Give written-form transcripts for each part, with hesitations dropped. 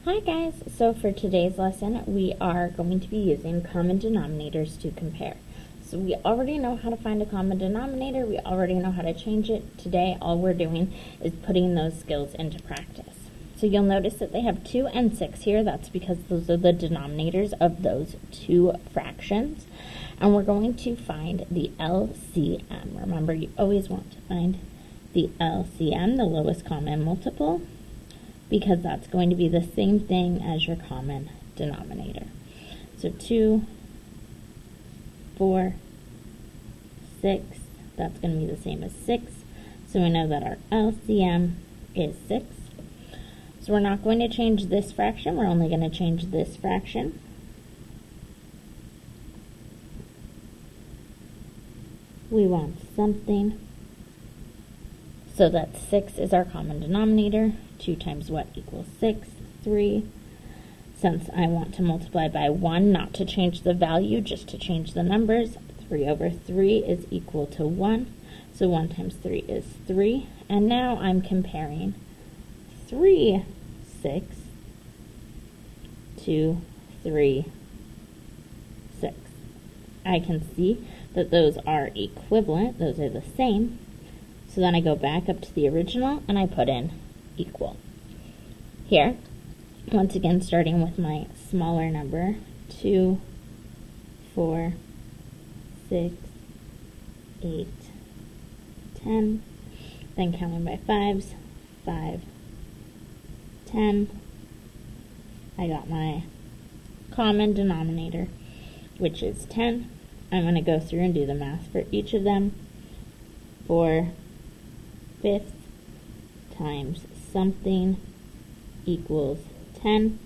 Hi guys, so for today's lesson we are going to be using common denominators to compare. So we already know how to find a common denominator, we already know how to change it. Today all we're doing is putting those skills into practice. So you'll notice that they have 2 and 6 here. That's because those are the denominators of those two fractions. And we're going to find the LCM. Remember, you always want to find the LCM, the lowest common multiple, because that's going to be the same thing as your common denominator. So 2, 4, 6, that's going to be the same as 6. So we know that our LCM is 6. So we're not going to change this fraction, we're only going to change this fraction. We want something. So that 6 is our common denominator. 2 times what equals 6? 3. Since I want to multiply by 1, not to change the value, just to change the numbers, 3 over 3 is equal to 1. So 1 times 3 is 3. And now I'm comparing 3, 6 to 3, 6. I can see that those are equivalent, those are the same. So then I go back up to the original and I put in equal. Here, once again, starting with my smaller number, 2, 4, 6, 8, 10. Then counting by 5s, 5, 10. I got my common denominator, which is 10. I'm going to go through and do the math for each of them. 4 fifths times something equals 10,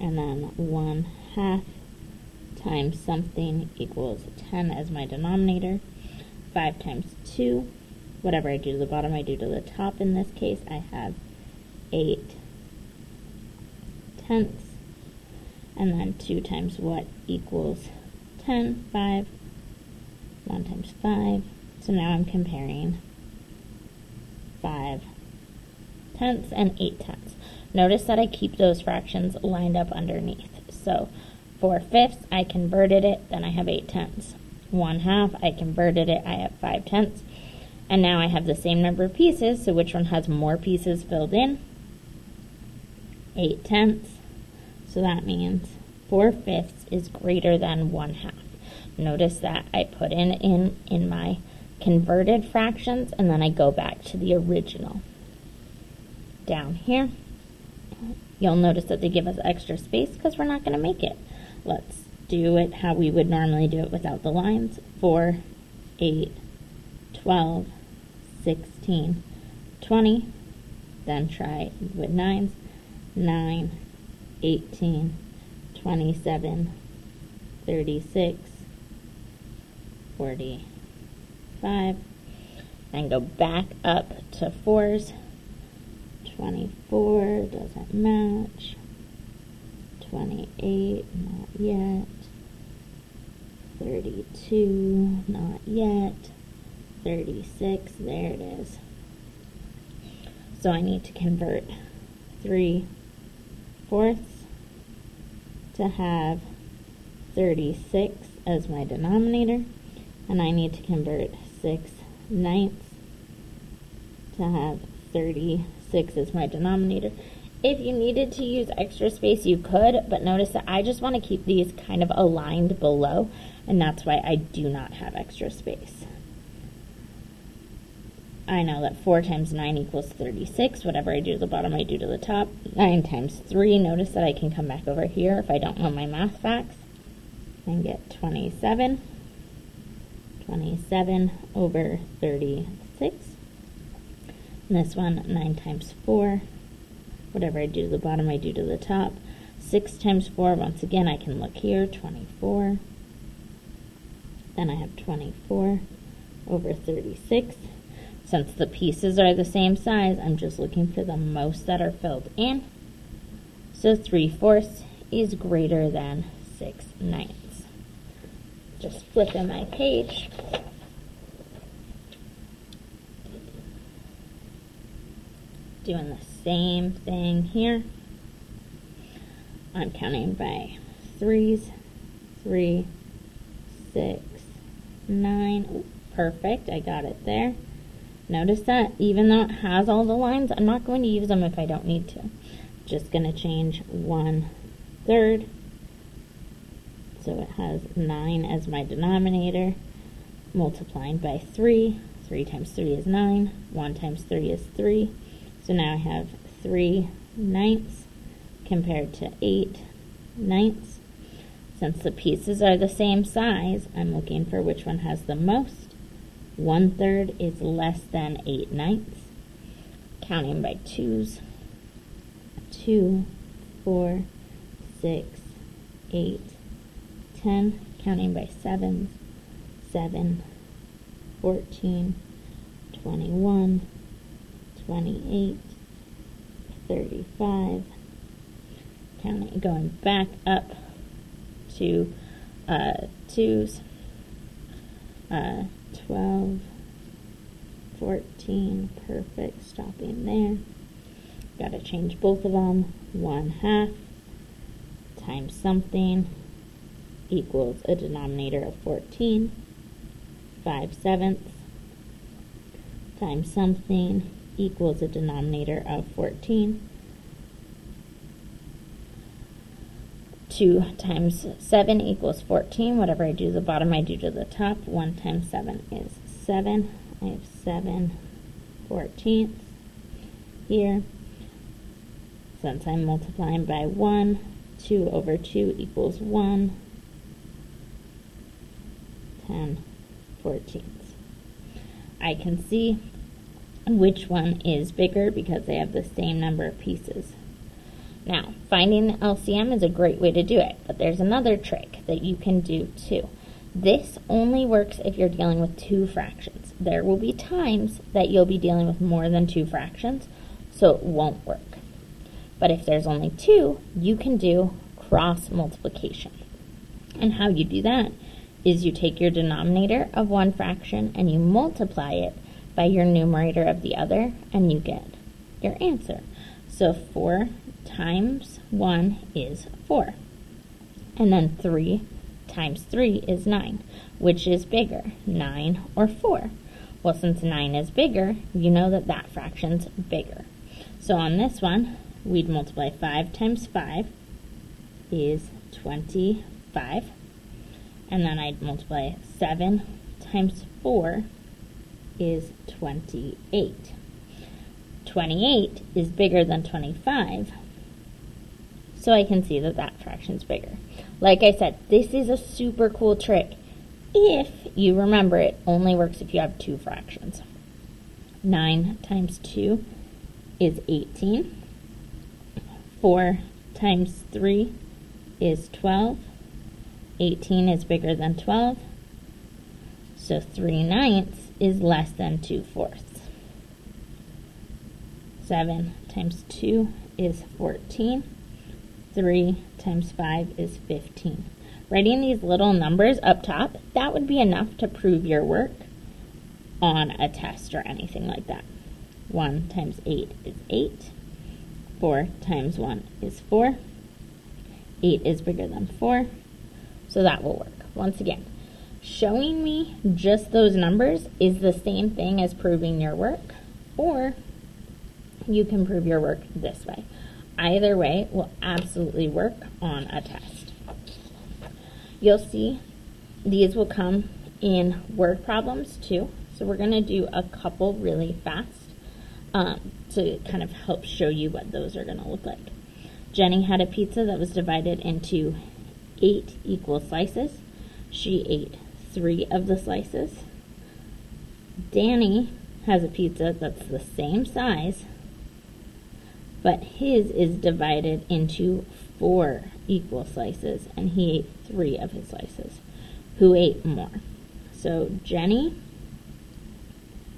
and then 1 half times something equals 10 as my denominator. 5 times 2, whatever I do to the bottom I do to the top. In this case I have 8 tenths, and then 2 times what equals 10, 5, 1 times 5. So now I'm comparing 5 tenths and 8 tenths. Notice that I keep those fractions lined up underneath. So 4 fifths, I converted it, then I have 8 tenths. 1 half, I converted it, I have 5 tenths. And now I have the same number of pieces, so which one has more pieces filled in? 8 tenths. So that means 4 fifths is greater than 1 half. Notice that I put in my converted fractions, and then I go back to the original. Down here, you'll notice that they give us extra space because we're not going to make it. Let's do it how we would normally do it without the lines. 4, 8, 12, 16, 20. Then try with 9s. 9, 18, 27, 36, 45, and go back up to 4s. 24 doesn't match. 28, not yet. 32, not yet. 36, there it is. So I need to convert 3 fourths to have 36 as my denominator, and I need to convert 6 ninths to have 36 as my denominator. If you needed to use extra space, you could, but notice that I just want to keep these kind of aligned below, and that's why I do not have extra space. I know that 4 times 9 equals 36. Whatever I do to the bottom, I do to the top. 9 times 3, notice that I can come back over here if I don't know my math facts and get 27. 27 over 36. And this one, 9 times 4. Whatever I do to the bottom, I do to the top. 6 times 4, once again, I can look here, 24. Then I have 24 over 36. Since the pieces are the same size, I'm just looking for the most that are filled in. So 3 fourths is greater than 6 ninths. Just flipping my page. Doing the same thing here. I'm counting by threes. 3, 6, 9. Ooh, perfect, I got it there. Notice that even though it has all the lines, I'm not going to use them if I don't need to. Just going to change 1/3. So it has 9 as my denominator, multiplying by 3. 3 times 3 is 9. 1 times 3 is 3. So now I have 3/9 compared to 8/9. Since the pieces are the same size, I'm looking for which one has the most. 1/3 is less than 8/9. Counting by 2s. 2, 4, 6, 8, 10. Counting by 7s. 7, 14, 21, 28, 35. Counting, going back up to 2s, 12, 14, perfect, stopping there. Got to change both of them. 1/2 times something equals a denominator of 14. 5/7 times something equals a denominator of 14. 2 times 7 equals 14. Whatever I do to the bottom, I do to the top. 1 times 7 is 7. I have 7/14 here. Since I'm multiplying by 1, 2 over 2 equals 1. 10/14. I can see which one is bigger because they have the same number of pieces. Now, finding the LCM is a great way to do it, but there's another trick that you can do too. This only works if you're dealing with 2 fractions. There will be times that you'll be dealing with more than 2 fractions, so it won't work. But if there's only 2, you can do cross multiplication. And how you do that is you take your denominator of one fraction and you multiply it by your numerator of the other, and you get your answer. So 4 times 1 is 4. And then 3 times 3 is 9. Which is bigger, 9 or 4? Well, since 9 is bigger, you know that that fraction's bigger. So on this one, we'd multiply 5 times 5 is 25. And then I'd multiply 7 times 4 is 28. 28 is bigger than 25, so I can see that that fraction's bigger. Like I said, this is a super cool trick. If you remember, it only works if you have 2 fractions. 9 times 2 is 18. 4 times 3 is 12. 18 is bigger than 12. So 3/9 is less than 2/4. 7 times 2 is 14. 3 times 5 is 15. Writing these little numbers up top, that would be enough to prove your work on a test or anything like that. 1 times 8 is 8. 4 times 1 is 4. 8 is bigger than 4. So that will work. Once again, showing me just those numbers is the same thing as proving your work, or you can prove your work this way. Either way will absolutely work on a test. You'll see these will come in word problems too. So we're going to do a couple really fast to kind of help show you what those are going to look like. Jenny had a pizza that was divided into 8 equal slices. She ate 3 of the slices. Danny has a pizza that's the same size, but his is divided into 4 equal slices, and he ate 3 of his slices. Who ate more? So Jenny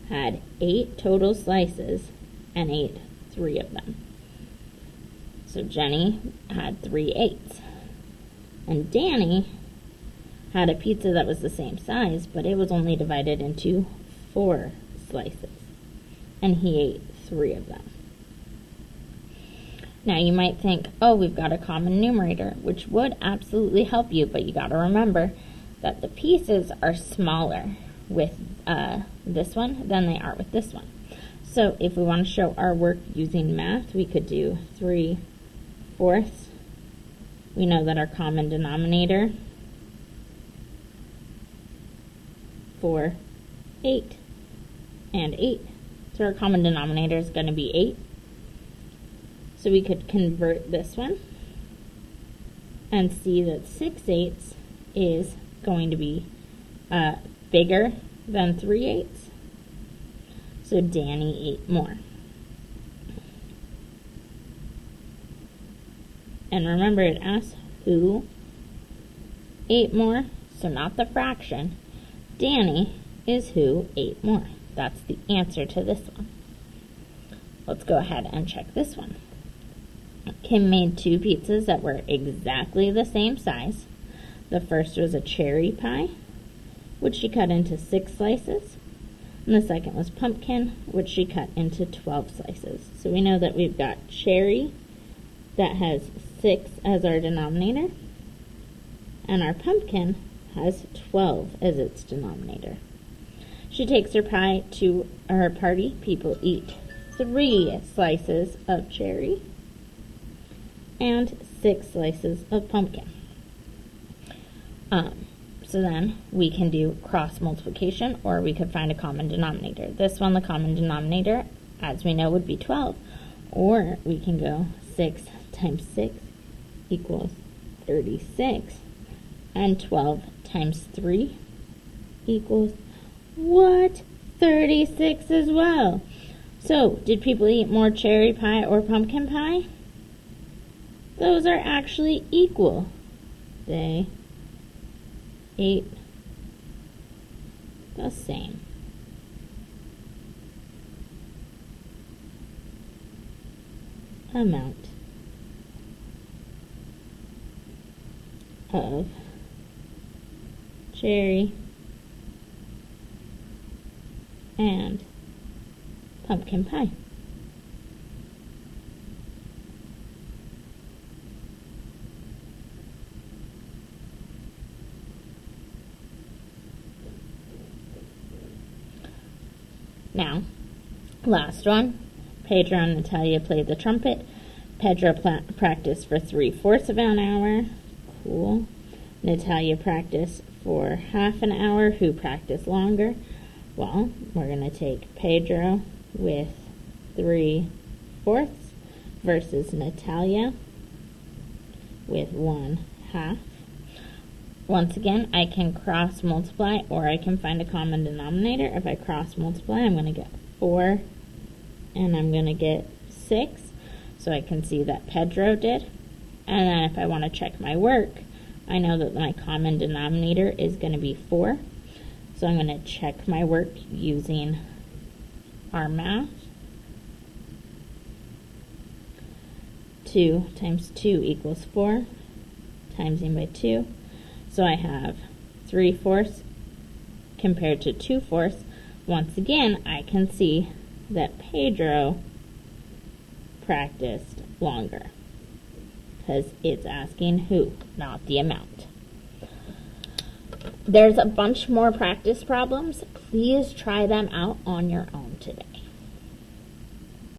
had 8 total slices and ate 3 of them. So Jenny had 3/8. And Danny had a pizza that was the same size, but it was only divided into 4 slices, and he ate 3 of them. Now you might think, oh, we've got a common numerator, which would absolutely help you, but you got to remember that the pieces are smaller with this one than they are with this one. So if we want to show our work using math, we could do 3/4. We know that our common denominator for 8 and 8. So our common denominator is going to be 8. So we could convert this one and see that 6/8 is going to be bigger than 3/8. So Danny ate more. And remember, it asks who ate more, so not the fraction. Danny is who ate more. That's the answer to this one. Let's go ahead and check this one. Kim made 2 pizzas that were exactly the same size. The first was a cherry pie, which she cut into 6 slices. And the second was pumpkin, which she cut into 12 slices. So we know that we've got cherry that has 6 as our denominator, and our pumpkin has 12 as its denominator. She takes her pie to her party. People eat 3 slices of cherry and 6 slices of pumpkin. So then we can do cross multiplication, or we could find a common denominator. This one, the common denominator, as we know, would be 12. Or we can go 6 times 6 equals 36. And 12 times 3 equals what? 36 as well. So, did people eat more cherry pie or pumpkin pie? Those are actually equal. They ate the same. Amount of cherry and pumpkin pie. Now, last one. Pedro and Natalia played the trumpet. Pedro practiced for 3/4 of an hour. Cool. Natalia practiced for half an hour. Who practiced longer? Well, we're going to take Pedro with 3/4 versus Natalia with 1/2. Once again, I can cross multiply, or I can find a common denominator. If I cross multiply, I'm going to get 4 and I'm going to get 6. So I can see that Pedro did. And then if I want to check my work, I know that my common denominator is going to be 4. So I'm going to check my work using our math. 2 times 2 equals 4, timesing by 2. So I have 3/4 compared to 2/4. Once again, I can see that Pedro practiced longer, because it's asking who, not the amount. There's a bunch more practice problems. Please try them out on your own today.